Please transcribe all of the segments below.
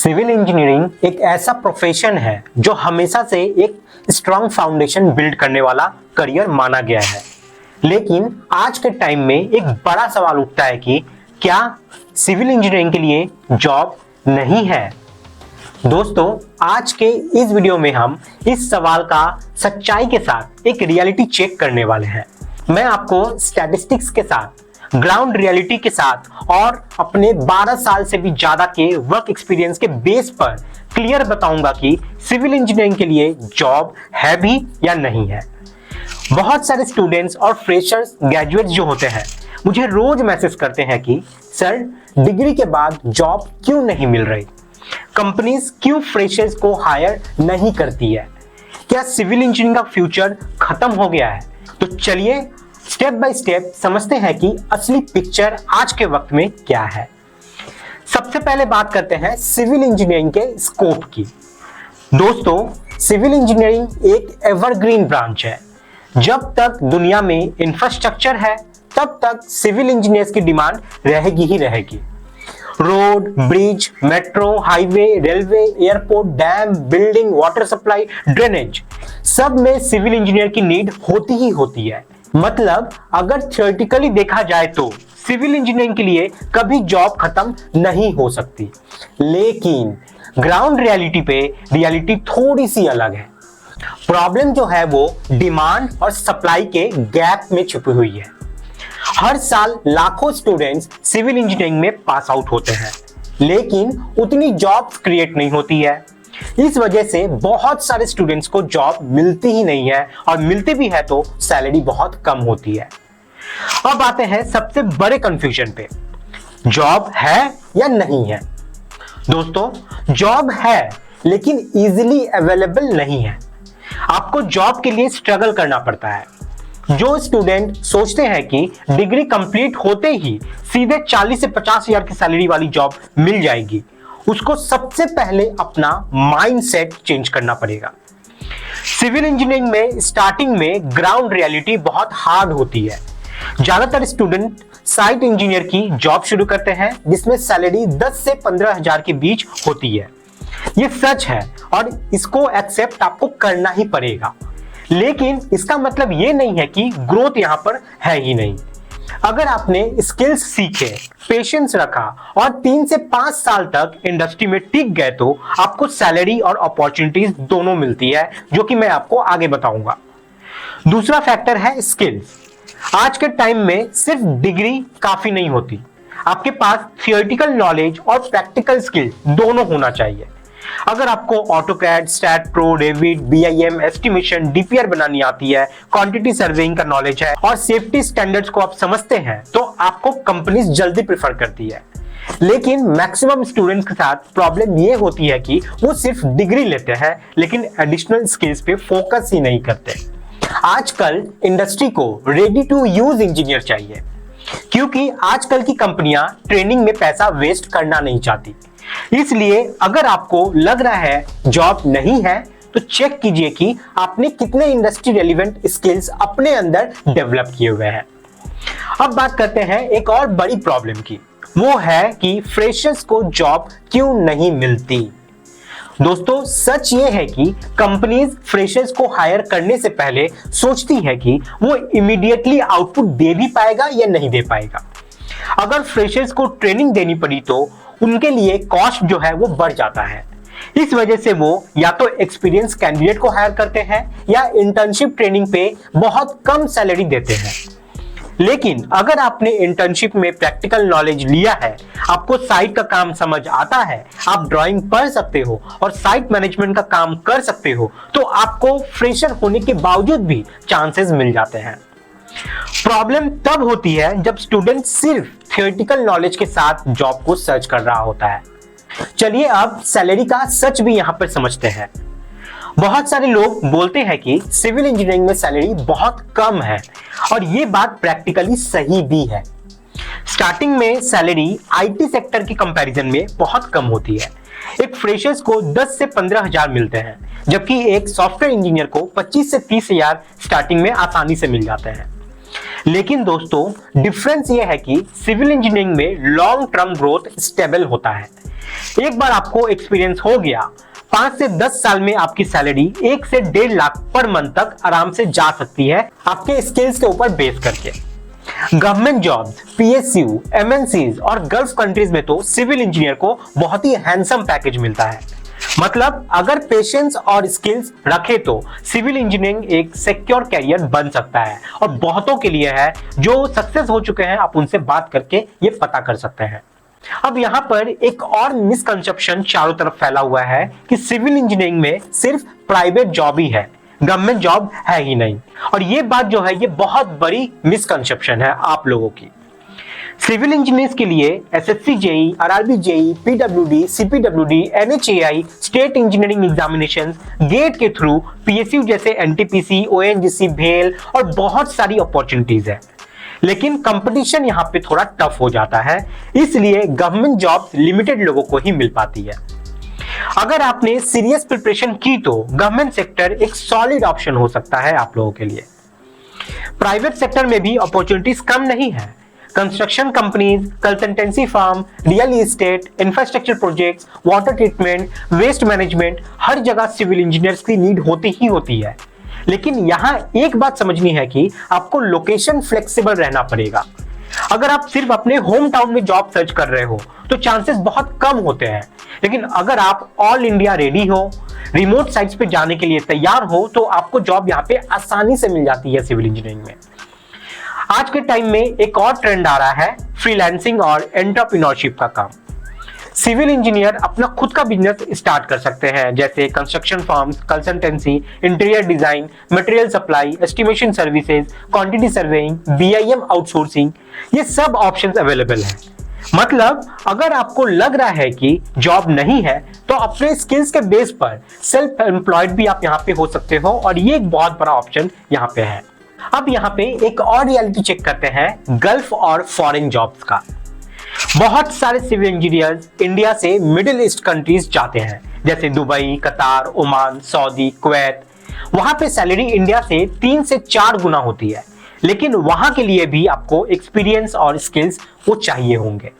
Civil engineering एक ऐसा profession है जो हमेशा से एक स्ट्रांग फाउंडेशन बिल्ड करने वाला करियर माना गया है। लेकिन आज के टाइम में एक बड़ा सवाल उठता है कि क्या सिविल इंजीनियरिंग के लिए जॉब नहीं है। दोस्तों, आज के इस वीडियो में हम इस सवाल का सच्चाई के साथ एक रियलिटी चेक करने वाले हैं। मैं आपको स्टैटिस्टिक्स के साथ, ग्राउंड रियलिटी के साथ और अपने 12 साल से भी ज्यादा के वर्क एक्सपीरियंस के बेस पर क्लियर बताऊंगा कि सिविल इंजीनियरिंग के लिए जॉब है भी या नहीं है। बहुत सारे स्टूडेंट्स और फ्रेशर्स ग्रेजुएट्स जो होते हैं मुझे रोज मैसेज करते हैं कि सर, डिग्री के बाद जॉब क्यों नहीं मिल रही, कंपनीज क्यों फ्रेशर्स को हायर नहीं करती है, क्या सिविल इंजीनियरिंग का फ्यूचर खत्म हो गया है। तो चलिए स्टेप बाय स्टेप समझते हैं कि असली पिक्चर आज के वक्त में क्या है। सबसे पहले बात करते हैं सिविल इंजीनियरिंग के स्कोप की। दोस्तों, सिविल इंजीनियरिंग एक एवरग्रीन ब्रांच है। जब तक दुनिया में इंफ्रास्ट्रक्चर है तब तक सिविल इंजीनियर्स की डिमांड रहेगी ही रहेगी। Road, bridge, metro, highway, railway, airport, dam, building, water supply, drainage, सब में सिविल इंजीनियर की नीड होती ही होती है। मतलब अगर थियोरेटिकली देखा जाए तो सिविल इंजीनियरिंग के लिए कभी जॉब खत्म नहीं हो सकती, लेकिन ग्राउंड रियलिटी पे रियलिटी थोड़ी सी अलग है। प्रॉब्लम जो है वो डिमांड और सप्लाई के गैप में छुपी हुई है। हर साल लाखों स्टूडेंट्स सिविल इंजीनियरिंग में पास आउट होते हैं, लेकिन उतनी जॉब्स क्रिएट नहीं होती है। इस वजह से बहुत सारे स्टूडेंट्स को जॉब मिलती ही नहीं है, और मिलती भी है तो सैलरी बहुत कम होती है। अब आते हैं सबसे बड़े कंफ्यूजन पे, जॉब है या नहीं है। दोस्तों, जॉब है लेकिन इजीली अवेलेबल नहीं है। आपको जॉब के लिए स्ट्रगल करना पड़ता है। जो स्टूडेंट सोचते हैं कि डिग्री कंप्लीट होते ही सीधे 40 से 50 हजार की सैलरी वाली जॉब मिल जाएगी, उसको सबसे पहले अपना माइंडसेट चेंज करना पड़ेगा। सिविल इंजीनियरिंग में स्टार्टिंग में ग्राउंड रियलिटी बहुत हार्ड होती है। ज्यादातर स्टूडेंट साइट इंजीनियर की जॉब शुरू करते हैं जिसमें सैलरी 10 से 15 हजार के बीच होती है। ये सच है और इसको एक्सेप्ट आपको करना ही पड़ेगा, लेकिन इसका मतलब ये नहीं है कि ग्रोथ यहां पर है ही नहीं। अगर आपने स्किल्स सीखे, पेशेंस रखा और 3 से 5 साल तक इंडस्ट्री में टिक गए तो आपको सैलरी और अपॉर्चुनिटीज दोनों मिलती है, जो कि मैं आपको आगे बताऊंगा। दूसरा फैक्टर है स्किल्स। आज के टाइम में सिर्फ डिग्री काफी नहीं होती, आपके पास थियोरेटिकल नॉलेज और प्रैक्टिकल स्किल्स दोनों होना चाहिए। अगर आपको AutoCAD, STAAD Pro, Revit, BIM, estimation, DPR बनानी आती है, क्वांटिटी सर्वेइंग का नॉलेज है और सेफ्टी स्टैंडर्ड्स को आप समझते हैं, तो आपको कंपनीज जल्दी प्रेफर करती है। लेकिन मैक्सिमम स्टूडेंट्स के साथ प्रॉब्लम ये होती है कि वो सिर्फ डिग्री लेते हैं लेकिन एडिशनल स्किल्स पे फोकस ही नहीं करते। आजकल इंडस्ट्री को रेडी टू यूज इंजीनियर चाहिए, क्योंकि आजकल की कंपनियां ट्रेनिंग में पैसा वेस्ट करना नहीं चाहती। इसलिए अगर आपको लग रहा है जॉब नहीं है तो चेक कीजिए कि आपने कितने इंडस्ट्री रेलिवेंट स्किल्स अपने अंदर डेवलप किए हुए हैं। अब बात करते हैं एक और बड़ी प्रॉब्लम की, वो है कि फ्रेशर्स को जॉब क्यों नहीं मिलती। दोस्तों, सच ये है कि कंपनीज फ्रेशर्स को हायर करने से पहले सोचती है कि वो इमीडिएटली आउटपुट दे भी पाएगा या नहीं दे पाएगा। अगर फ्रेशर्स को ट्रेनिंग देनी पड़ी तो उनके लिए कॉस्ट जो है वो बढ़ जाता है। इस वजह से वो या तो एक्सपीरियंस कैंडिडेट को हायर करते हैं या इंटर्नशिप ट्रेनिंग पे बहुत कम सैलरी देते हैं। लेकिन अगर आपने इंटर्नशिप में प्रैक्टिकल नॉलेज लिया है, आपको साइट का काम समझ आता है, आप ड्राइंग पढ़ सकते हो और साइट मैनेजमेंट का काम कर सकते हो, तो आपको फ्रेशर होने के बावजूद भी चांसेस मिल जाते हैं। प्रॉब्लम तब होती है जब स्टूडेंट सिर्फ थियोरेटिकल नॉलेज के साथ जॉब को सर्च कर रहा होता है। चलिए अब सैलरी का सच भी यहां पर समझते हैं। बहुत सारे लोग बोलते हैं कि सिविल इंजीनियरिंग में सैलरी बहुत कम है, और ये बात प्रैक्टिकली सही भी है। स्टार्टिंग में सैलरी आईटी सेक्टर की कंपैरिजन में बहुत कम होती है। एक फ्रेशर्स को 10 से 15 हजार मिलते हैं, जबकि एक सॉफ्टवेयर इंजीनियर को 25 से 30 हजार स्टार्टिंग में आसानी से मिल जाते हैं। लेकिन दोस्तों, डिफरेंस ये है कि सिविल इंजीनियरिंग में लॉन्ग टर्म ग्रोथ स्टेबल होता है। एक बार आपको एक्सपीरियंस हो गया, 5 से 10 साल में आपकी सैलरी 1 से 1.5 लाख पर मंथ तक आराम से जा सकती है, आपके स्किल्स के ऊपर बेस करके। गवर्नमेंट जॉब्स, पीएसयू, एमएनसीज और गल्फ कंट्रीज में तो सिविल इंजीनियर को बहुत ही हैंडसम पैकेज मिलता है। मतलब अगर पेशेंस और स्किल्स रखे तो सिविल इंजीनियरिंग एक सिक्योर कैरियर बन सकता है, और बहुतों के लिए है। जो सक्सेस हो चुके हैं, आप उनसे बात करके ये पता कर सकते हैं। अब यहां पर एक और मिसकंसेप्शन चारों तरफ फैला हुआ है कि सिविल इंजीनियरिंग में सिर्फ प्राइवेट जॉब ही है, गवर्नमेंट जॉब है ही नहीं। और ये बात जो है, ये बहुत बड़ी मिसकंसेप्शन है आप लोगों की। सिविल इंजीनियर्स के लिए SSC JE, RRB JE, PWD, CPWD, NHAI, state engineering examinations, GATE के थ्रू, पीएसयू जैसे एनटीपीसी, ओएनजीसी, भेल और बहुत सारी अपॉर्चुनिटीज है। लेकिन कंपटीशन यहाँ पे थोड़ा टफ हो जाता है, इसलिए गवर्नमेंट जॉब लिमिटेड लोगों को ही मिल पाती है। अगर आपने सीरियस प्रिपरेशन की तो गवर्नमेंट सेक्टर एक सॉलिड ऑप्शन हो सकता है आप लोगों के लिए। प्राइवेट सेक्टर में भी अपॉर्चुनिटीज कम नहीं है। Construction companies, consultancy firm, real estate, infrastructure projects, water treatment, waste management, हर जगह सिविल इंजीनियर्स की नीड होती ही होती है। लेकिन यहाँ एक बात समझनी है कि आपको लोकेशन फ्लेक्सिबल रहना पड़ेगा। अगर आप सिर्फ अपने होम टाउन में जॉब सर्च कर रहे हो तो चांसेस बहुत कम होते हैं। लेकिन अगर आप ऑल इंडिया रेडी हो, रिमोट साइट्स पे जाने के लिए तैयार हो, तो आपको जॉब यहाँ पे आसानी से मिल जाती है सिविल इंजीनियरिंग में। आज के टाइम में एक और ट्रेंड आ रहा है, फ्रीलांसिंग और एंटरप्रेन्योरशिप का काम। सिविल इंजीनियर अपना खुद का बिजनेस स्टार्ट कर सकते हैं, जैसे construction firms, consultancy, interior design, material supply, estimation services, quantity surveying, BIM outsourcing, ये सब ऑप्शंस अवेलेबल हैं। मतलब अगर आपको लग रहा है कि जॉब नहीं है, तो अपने स्किल्स के बेस पर सेल्फ एम्प्लॉयड भी आप यहाँ पे हो सकते हो, और ये एक बहुत बड़ा ऑप्शन यहाँ पे है। अब यहाँ पे एक और रियलिटी चेक करते हैं गल्फ और फॉरेन जॉब्स का। बहुत सारे सिविल इंजीनियर्स इंडिया से मिडिल ईस्ट कंट्रीज जाते हैं, जैसे दुबई, कतार, ओमान, सऊदी, कुवैत। वहां पे सैलरी इंडिया से 3 से 4 गुना होती है, लेकिन वहां के लिए भी आपको एक्सपीरियंस और स्किल्स वो चाहिए होंगे।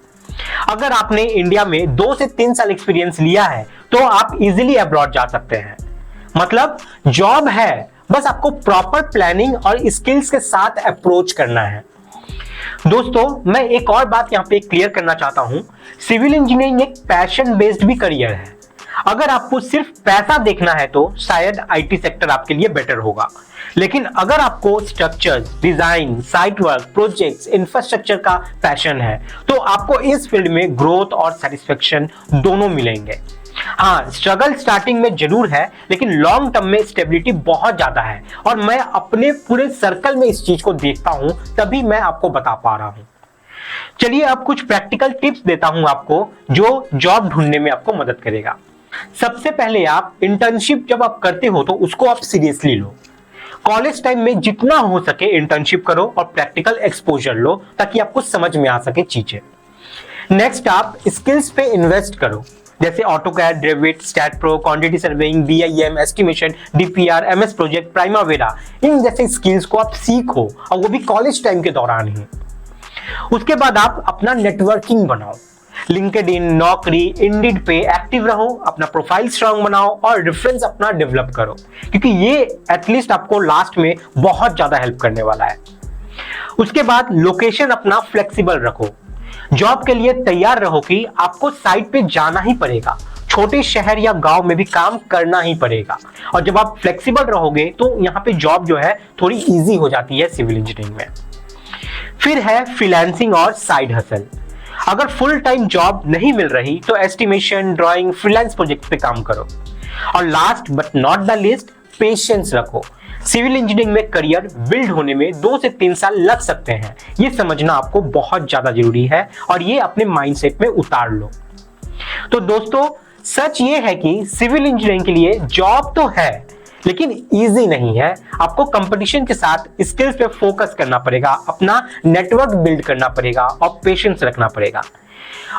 अगर आपने इंडिया में 2 से 3 साल एक्सपीरियंस लिया है तो आप इजीली अब्रॉड जा सकते हैं। मतलब जॉब है, बस आपको प्रॉपर प्लानिंग और स्किल्स के साथ अप्रोच करना है। दोस्तों, मैं एक और बात यहाँ पे क्लियर करना चाहता हूं, सिविल इंजीनियरिंग एक पैशन बेस्ड भी करियर है। अगर आपको सिर्फ पैसा देखना है तो शायद आईटी सेक्टर आपके लिए बेटर होगा। लेकिन अगर आपको structures, design, site work, projects, infrastructure का पैशन है तो आपको इस फील्ड में ग्रोथ और सेटिस्फेक्शन दोनों मिलेंगे। हाँ, स्ट्रगल स्टार्टिंग में जरूर है, लेकिन लॉन्ग टर्म में स्टेबिलिटी बहुत ज्यादा है, और मैं अपने पूरे सर्कल में इस चीज को देखता हूं, तभी मैं आपको बता पा रहा हूं। चलिए अब कुछ प्रैक्टिकल टिप्स देता हूं आपको, जो जॉब ढूंढने में आपको मदद करेगा। सबसे पहले आप इंटर्नशिप जब आप करते हो तो उसको आप सीरियसली लो। कॉलेज टाइम में जितना हो सके इंटर्नशिप करो और प्रैक्टिकल एक्सपोजर लो, ताकि आपको समझ में आ सके चीजें। नेक्स्ट, आप स्किल्स पे इन्वेस्ट करो, जैसे AutoCAD, Revit, Staad Pro, quantity surveying, BIM, estimation, DPR, MS Project, Primavera, इन जैसे स्किल्स को आप सीखो, और वो भी कॉलेज टाइम के दौरान ही। उसके बाद आप अपना नेटवर्किंग बनाओ, लिंक्डइन, नौकरी, इंडीड पे एक्टिव रहो, अपना प्रोफाइल स्ट्रांग बनाओ और रेफरेंस अपना डेवलप करो, क्योंकि ये एटलीस्ट आपको लास्ट में बहुत ज्यादा हेल्प करने वाला है। उसके बाद लोकेशन अपना फ्लेक्सिबल रखो। जॉब के लिए तैयार रहो कि आपको साइट पे जाना ही पड़ेगा, छोटे शहर या गांव में भी काम करना ही पड़ेगा। और जब आप फ्लेक्सिबल रहोगे तो यहाँ पे जॉब जो है थोड़ी इजी हो जाती है सिविल इंजीनियरिंग में। फिर है फ्रीलांसिंग और साइड हसल। अगर फुल टाइम जॉब नहीं मिल रही तो एस्टिमेशन, ड्राइंग, फ्रीलांस प्रोजेक्ट पे काम करो। और last but not the least, patience रखो। सिविल इंजीनियरिंग में करियर बिल्ड होने में 2 से 3 साल लग सकते हैं, ये समझना आपको बहुत ज्यादा जरूरी है, और ये अपने माइंडसेट में उतार लो। तो दोस्तों, सच ये है कि सिविल इंजीनियरिंग के लिए जॉब तो है, लेकिन इजी नहीं है। आपको कंपटीशन के साथ स्किल्स पे फोकस करना पड़ेगा, अपना नेटवर्क बिल्ड करना पड़ेगा और पेशेंस रखना पड़ेगा।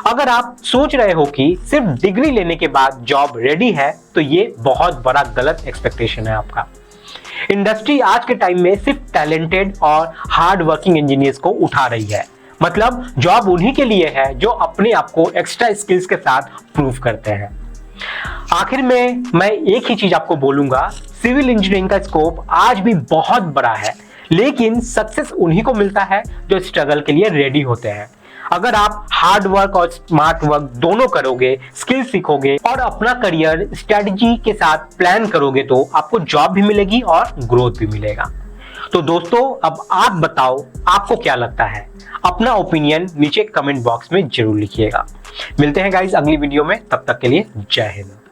अगर आप सोच रहे हो कि सिर्फ डिग्री लेने के बाद जॉब रेडी है, तो ये बहुत बड़ा गलत एक्सपेक्टेशन है आपका। इंडस्ट्री आज के टाइम में सिर्फ टैलेंटेड और हार्ड वर्किंग इंजीनियर्स को उठा रही है। मतलब जॉब उन्हीं के लिए है जो अपने आप को एक्स्ट्रा स्किल्स के साथ प्रूव करते हैं। आखिर में मैं एक ही चीज आपको बोलूंगा, सिविल इंजीनियरिंग का स्कोप आज भी बहुत बड़ा है, लेकिन सक्सेस उन्हीं को मिलता है जो स्ट्रगल के लिए रेडी होते हैं। अगर आप हार्ड वर्क और स्मार्ट वर्क दोनों करोगे, स्किल सीखोगे और अपना करियर स्ट्रेटजी के साथ प्लान करोगे तो आपको जॉब भी मिलेगी और ग्रोथ भी मिलेगा। तो दोस्तों, अब आप बताओ आपको क्या लगता है? अपना ओपिनियन नीचे कमेंट बॉक्स में जरूर लिखिएगा। मिलते हैं गाइस अगली वीडियो में, तब तक के लिए जय हिंद।